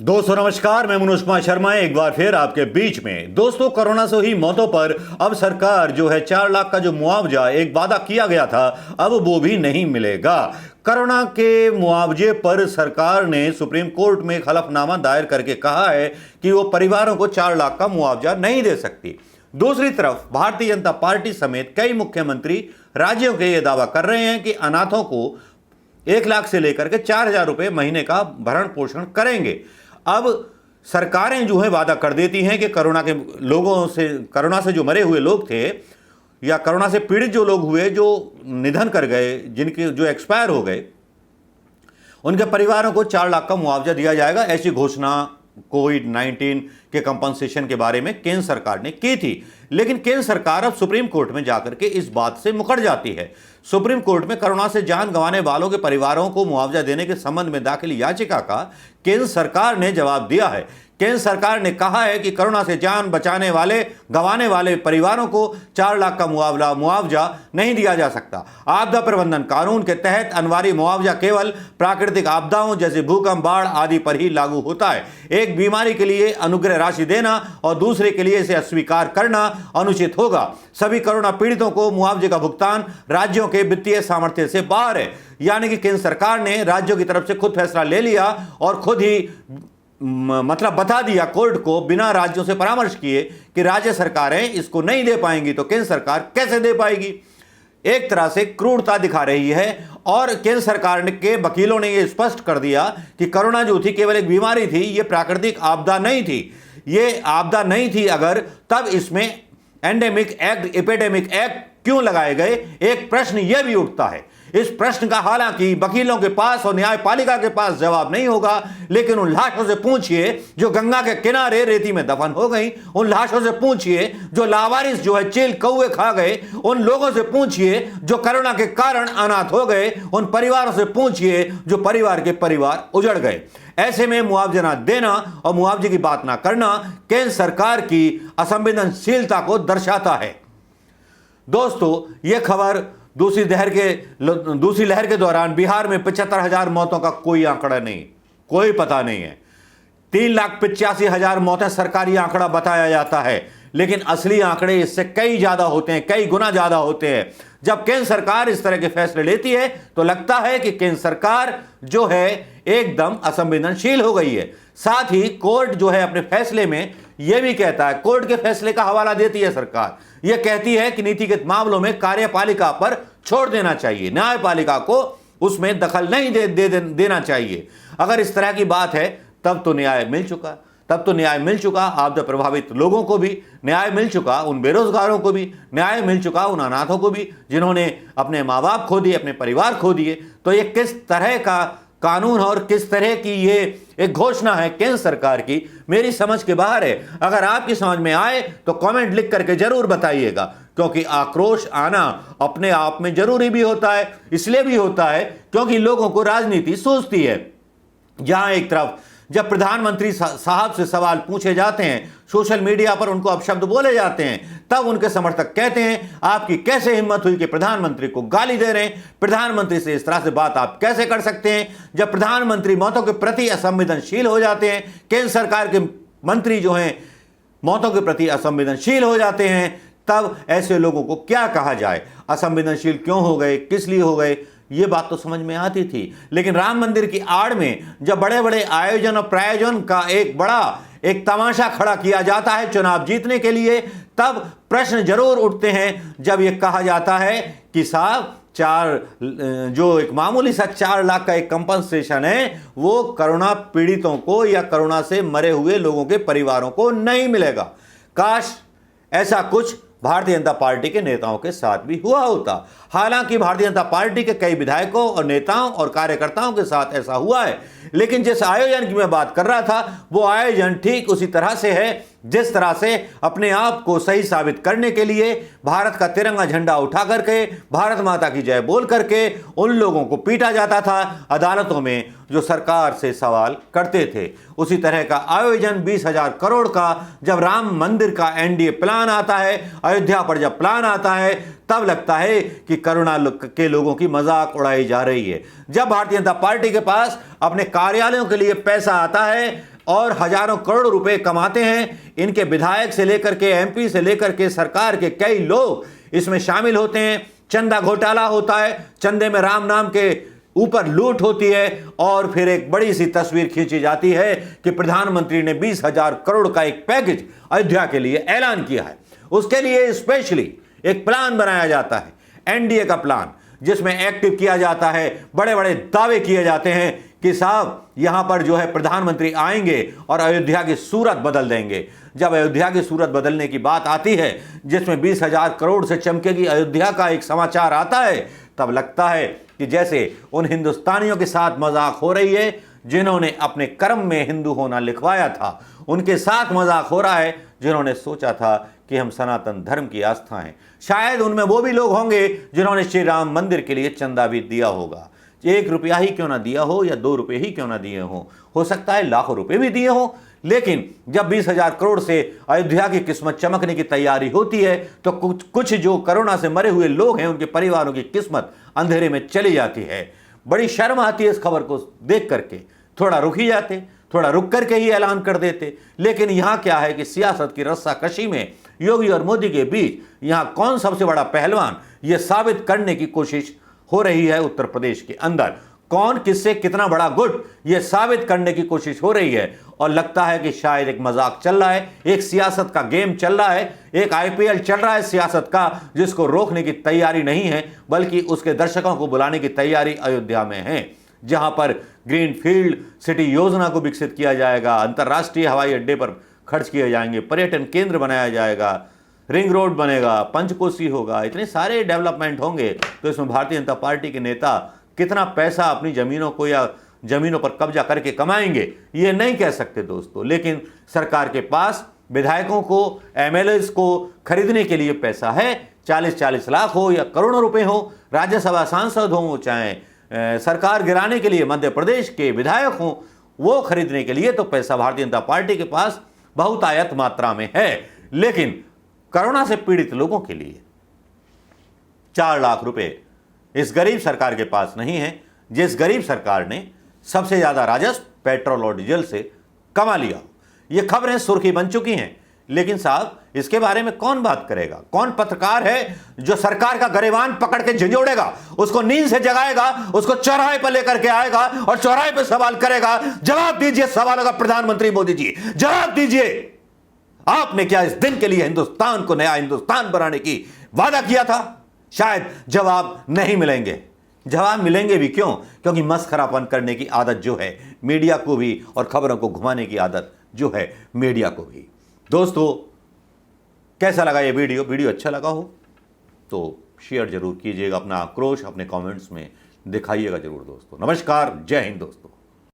दोस्तों नमस्कार, मैं मनोज कुमार शर्मा एक बार फिर आपके बीच में। दोस्तों, कोरोना से हुई मौतों पर अब सरकार जो है 4 लाख का जो मुआवजा एक वादा किया गया था, अब वो भी नहीं मिलेगा। कोरोना के मुआवजे पर सरकार ने सुप्रीम कोर्ट में एक हलफनामा दायर करके कहा है कि वो परिवारों को 4 लाख का मुआवजा नहीं दे सकती। दूसरी तरफ भारतीय जनता पार्टी समेत कई मुख्यमंत्री राज्यों के ये दावा कर रहे हैं कि अनाथों को 1 लाख से लेकर के 4,000 रुपये महीने का भरण पोषण करेंगे। अब सरकारें जो है वादा कर देती हैं कि कोरोना से जो मरे हुए लोग थे या कोरोना से पीड़ित जो लोग हुए, जो निधन कर गए, जिनके जो एक्सपायर हो गए, उनके परिवारों को 4 लाख का मुआवजा दिया जाएगा। ऐसी घोषणा कोविड-19 के कंपनसेशन के बारे में केंद्र सरकार ने की थी। लेकिन केंद्र सरकार अब सुप्रीम कोर्ट में जाकर के इस बात से मुकर जाती है। सुप्रीम कोर्ट में कोरोना से जान गंवाने वालों के परिवारों को मुआवजा देने के संबंध में दाखिल याचिका का केंद्र सरकार ने जवाब दिया है। केंद्र सरकार ने कहा है कि कोरोना से जान गंवाने वाले परिवारों को 4 लाख का मुआवजा नहीं दिया जा सकता। आपदा प्रबंधन कानून के तहत अनिवार्य मुआवजा केवल प्राकृतिक आपदाओं जैसे भूकंप, बाढ़ आदि पर ही लागू होता है। एक बीमारी के लिए अनुग्रह राशि देना और दूसरे के लिए इसे अस्वीकार करना अनुचित होगा। सभी कोरोना पीड़ितों को मुआवजे का भुगतान राज्यों के वित्तीय सामर्थ्य से बाहर है। यानी कि केंद्र सरकार ने राज्यों की तरफ से खुद फैसला ले लिया और खुद ही मतलब बता दिया कोर्ट को बिना राज्यों से परामर्श किए कि राज्य सरकारें इसको नहीं दे पाएंगी, तो केंद्र सरकार कैसे दे पाएगी। एक तरह से क्रूरता दिखा रही है। और केंद्र सरकार के वकीलों ने यह स्पष्ट कर दिया कि कोरोना जो थी केवल एक बीमारी थी, यह प्राकृतिक आपदा नहीं थी। ये आपदा नहीं थी अगर, तब इसमें एंडेमिक एक्ट, एपिडेमिक एक्ट क्यों लगाए गए, एक प्रश्न यह भी उठता है। इस प्रश्न का हालांकि वकीलों के पास और न्यायपालिका के पास जवाब नहीं होगा, लेकिन उन लाशों से पूछिए जो गंगा के किनारे रेती में दफन हो गई, उन लाशों से पूछिए जो लावारिस जो है चील कौवे खा गए, उन लोगों से पूछिए जो कोरोना के कारण अनाथ हो गए, उन परिवारों से पूछिए जो परिवार के परिवार उजड़ गए। ऐसे में मुआवजा ना देना और मुआवजे की बात ना करना केंद्र सरकार की असंवेदनशीलता को दर्शाता है। दोस्तों, यह खबर दूसरी लहर के दौरान बिहार में 75,000 मौतों का कोई आंकड़ा नहीं, कोई पता नहीं है। 3,85,000 मौतें सरकारी आंकड़ा बताया जाता है, लेकिन असली आंकड़े इससे कई ज्यादा होते हैं, कई गुना ज्यादा होते हैं। जब केंद्र सरकार इस तरह के फैसले लेती है तो लगता है कि केंद्र सरकार जो है एकदम असंवेदनशील हो गई है। साथ ही कोर्ट जो है अपने फैसले में यह भी कहता है, कोर्ट के फैसले का हवाला देती है सरकार, यह कहती है कि नीतिगत मामलों में कार्यपालिका पर छोड़ देना चाहिए, न्यायपालिका को उसमें दखल नहीं देना चाहिए। अगर इस तरह की बात है तब तो न्याय मिल चुका, आपदा प्रभावित लोगों को भी न्याय मिल चुका, उन बेरोजगारों को भी न्याय मिल चुका, उन अनाथों को भी जिन्होंने अपने माँ बाप खो दिए, अपने परिवार खो दिए। तो ये किस तरह का कानून और किस तरह की ये एक घोषणा है केंद्र सरकार की, मेरी समझ के बाहर है। अगर आपकी समझ में आए तो कमेंट लिख करके जरूर बताइएगा, क्योंकि आक्रोश आना अपने आप में जरूरी भी होता है। इसलिए भी होता है क्योंकि लोगों को राजनीति सूझती है। जहां एक तरफ जब प्रधानमंत्री साहब से सवाल पूछे जाते हैं, सोशल मीडिया पर उनको अपशब्द बोले जाते हैं, तब उनके समर्थक कहते हैं आपकी कैसे हिम्मत हुई कि प्रधानमंत्री को गाली दे रहे हैं, प्रधानमंत्री से इस तरह से बात आप कैसे कर सकते हैं। जब प्रधानमंत्री मौतों के प्रति असंवेदनशील हो जाते हैं, केंद्र सरकार के मंत्री जो हैं मौतों के प्रति असंवेदनशील हो जाते हैं, तब ऐसे लोगों को क्या कहा जाए। असंवेदनशील क्यों हो गए, किस लिए हो गए, ये बात तो समझ में आती थी। लेकिन राम मंदिर की आड़ में जब बड़े बड़े आयोजन और प्रायोजन का एक तमाशा खड़ा किया जाता है चुनाव जीतने के लिए, तब प्रश्न जरूर उठते हैं। जब यह कहा जाता है कि साहब जो एक मामूली सा 4 लाख का एक कंपनसेशन है, वो कोरोना पीड़ितों को या कोरोना से मरे हुए लोगों के परिवारों को नहीं मिलेगा। काश ऐसा कुछ भारतीय जनता पार्टी के नेताओं के साथ भी हुआ होता। हालांकि भारतीय जनता पार्टी के कई विधायकों और नेताओं और कार्यकर्ताओं के साथ ऐसा हुआ है, लेकिन जिस आयोजन की मैं बात कर रहा था वो आयोजन ठीक उसी तरह से है जिस तरह से अपने आप को सही साबित करने के लिए भारत का तिरंगा झंडा उठा करके, भारत माता की जय बोल करके उन लोगों को पीटा जाता था अदालतों में जो सरकार से सवाल करते थे। उसी तरह का आयोजन 20,000 करोड़ का जब राम मंदिर का एनडीए प्लान आता है, अयोध्या पर जब प्लान आता है, तब लगता है कि कोरोना के लोगों की मजाक उड़ाई जा रही है। जब भारतीय जनता पार्टी के पास अपने कार्यालयों के लिए पैसा आता है, और हजारों करोड़ रुपए कमाते हैं। इनके विधायक से लेकर के एमपी से लेकर के सरकार के कई लोग इसमें शामिल होते हैं। चंदा घोटाला होता है, चंदे में राम नाम के ऊपर लूट होती है और फिर एक बड़ी सी तस्वीर खींची जाती है कि प्रधानमंत्री ने 20,000 करोड़ का एक पैकेज अयोध्या के लिए ऐलान किया है। उसके लिए स्पेशली एक प्लान बनाया जाता है, एनडीए का प्लान, जिसमें एक्टिव किया जाता है, बड़े बड़े दावे किए जाते हैं कि साहब यहां पर जो है प्रधानमंत्री आएंगे और अयोध्या की सूरत बदल देंगे। जब अयोध्या की सूरत बदलने की बात आती है, जिसमें 20,000 करोड़ से चमकेगी अयोध्या का एक समाचार आता है, तब लगता है कि जैसे उन हिंदुस्तानियों के साथ मजाक हो रही है जिन्होंने अपने कर्म में हिंदू होना लिखवाया था। उनके साथ मजाक हो रहा है जिन्होंने सोचा था कि हम सनातन धर्म की आस्था हैं। शायद उनमें वो भी लोग होंगे जिन्होंने श्री राम मंदिर के लिए चंदा भी दिया होगा। 1 रुपया ही क्यों ना दिया हो या 2 रुपये ही क्यों ना दिए हो सकता है लाखों रुपए भी दिए हो। लेकिन जब 20,000 करोड़ से अयोध्या की किस्मत चमकने की तैयारी होती है तो कुछ जो कोरोना से मरे हुए लोग हैं, उनके परिवारों की किस्मत अंधेरे में चली जाती है। बड़ी शर्म आती है इस खबर को देख करके। थोड़ा रुक ही जाते, थोड़ा रुक करके ही ऐलान कर देते। लेकिन यहां क्या है कि सियासत की रस्साकशी में योगी और मोदी के बीच यहां कौन सबसे बड़ा पहलवान, यह साबित करने की कोशिश हो रही है। उत्तर प्रदेश के अंदर कौन किससे कितना बड़ा गुट, यह साबित करने की कोशिश हो रही है। और लगता है कि शायद एक मजाक चल रहा है, एक सियासत का गेम चल रहा है, एक आईपीएल चल रहा है सियासत का, जिसको रोकने की तैयारी नहीं है बल्कि उसके दर्शकों को बुलाने की तैयारी अयोध्या में है, जहां पर ग्रीन फील्ड सिटी योजना को विकसित किया जाएगा, अंतर्राष्ट्रीय हवाई अड्डे पर खर्च किए जाएंगे, पर्यटन केंद्र बनाया जाएगा, रिंग रोड बनेगा, पंचकोसी होगा, इतने सारे डेवलपमेंट होंगे। तो इसमें भारतीय जनता पार्टी के नेता कितना पैसा अपनी जमीनों को या जमीनों पर कब्जा करके कमाएंगे ये नहीं कह सकते दोस्तों। लेकिन सरकार के पास विधायकों को, एमएलएस को खरीदने के लिए पैसा है। 40-40 लाख हो या करोड़ों रुपए हो, राज्यसभा सांसद हो, चाहे सरकार गिराने के लिए मध्य प्रदेश के विधायक हों, वो खरीदने के लिए तो पैसा भारतीय जनता पार्टी के पास बहुतायत मात्रा में है। लेकिन कोरोना से पीड़ित लोगों के लिए 4 लाख रुपए इस गरीब सरकार के पास नहीं है, जिस गरीब सरकार ने सबसे ज्यादा राजस्व पेट्रोल और डीजल से कमा लिया। ये खबरें सुर्खी बन चुकी हैं। लेकिन साहब इसके बारे में कौन बात करेगा? कौन पत्रकार है जो सरकार का गरेबान पकड़ के झंझोड़ेगा, उसको नींद से जगाएगा, उसको चौराहे पर लेकर के आएगा और चौराहे पर सवाल करेगा? जवाब दीजिए सवालों का प्रधानमंत्री मोदी जी, जवाब दीजिए। आपने क्या इस दिन के लिए हिंदुस्तान को नया हिंदुस्तान बनाने की वादा किया था? शायद जवाब नहीं मिलेंगे। जवाब मिलेंगे भी क्यों? क्योंकि मस्खरापन करने की आदत जो है मीडिया को भी और खबरों को घुमाने की आदत जो है मीडिया को भी। दोस्तों कैसा लगा ये वीडियो? वीडियो अच्छा लगा हो तो शेयर जरूर कीजिएगा, अपना आक्रोश अपने कमेंट्स में दिखाइएगा जरूर दोस्तों। नमस्कार, जय हिंद दोस्तों।